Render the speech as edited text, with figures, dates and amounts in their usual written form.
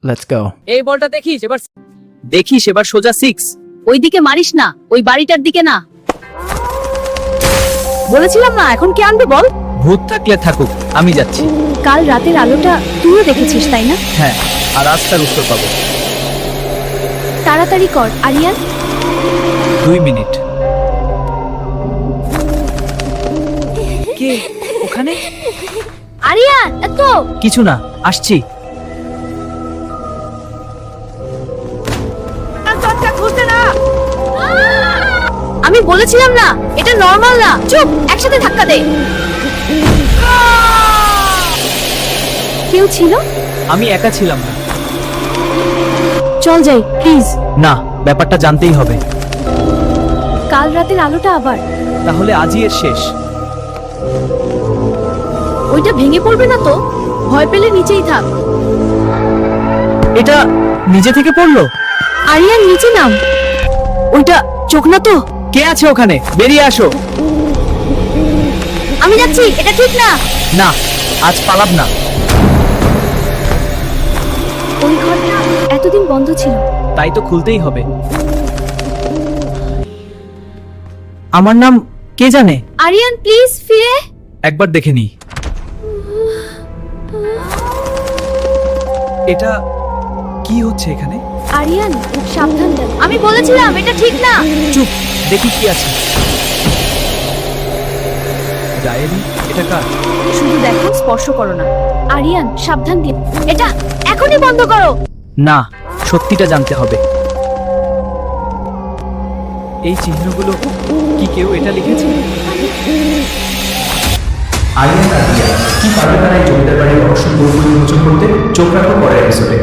Let's go. এই বলটা দেখিস এবার সোজা 6। ওইদিকে মারিস না, ওই বাড়িটার দিকে না। বলেছিলাম না, এখন কে আনবে বল? ভূত থাকলে থাকুক, আমি যাচ্ছি। কাল রাতের আলোটা তুইও দেখেছিস তাই না? হ্যাঁ, আর আজ তার উত্তর পাবো। তাড়াতাড়ি কর আরিয়ান। 2 মিনিট। কে ওখানে? আরিয়ান, এত কিছু না, আসছি। আমি বলেছিলাম না, এটা নরমাল না। চুপ, একসাথে ধাক্কা দে। কেউ ছিল? আমি একা ছিলাম না। চল যাই প্লিজ। না, ব্যাপারটা জানতেই হবে। কাল রাতের আলোটা আবার। তাহলে আজই এর শেষ। ওইটা ভেঙে পড়বে না তো? ভয় পেলে নিচেই থাক। এটা নিজে থেকে পড়লো? আরিয়ান নিচে নাম। ওইটা চোখ না তো? কে আছে ওখানে? বেরিয়ে আসো। আমি যাচ্ছি, এটা ঠিক না। না, আজ পালাব না। ওই ঘরটা এতদিন বন্ধ ছিল। তাই তো খুলতেই হবে। আমার নাম কে জানে? আরিয়ান প্লিজ ফিরে। একবার দেখে নি। এটা কি হচ্ছে এখানে? আরিয়ান সাবধান। আমি বলেছিলাম এটা ঠিক না। চুপ, দেখি কি আছে। ডায়েরি? এটা কার? শুধু দেখো, স্পর্শ করো না। আরিয়ান সাবধান দিয়ে। এটা এখনই বন্ধ করো। না, সত্যিটা জানতে হবে। এই চিহ্নগুলো কি কেউ এটা লিখেছে? আরিয়ান আর রিয়া কি পারবে তারা এই জমিদার বাড়ির রহস্য পুরোপুরি উন্মোচন করতে? চোখ রাখো পরের এপিসোডে।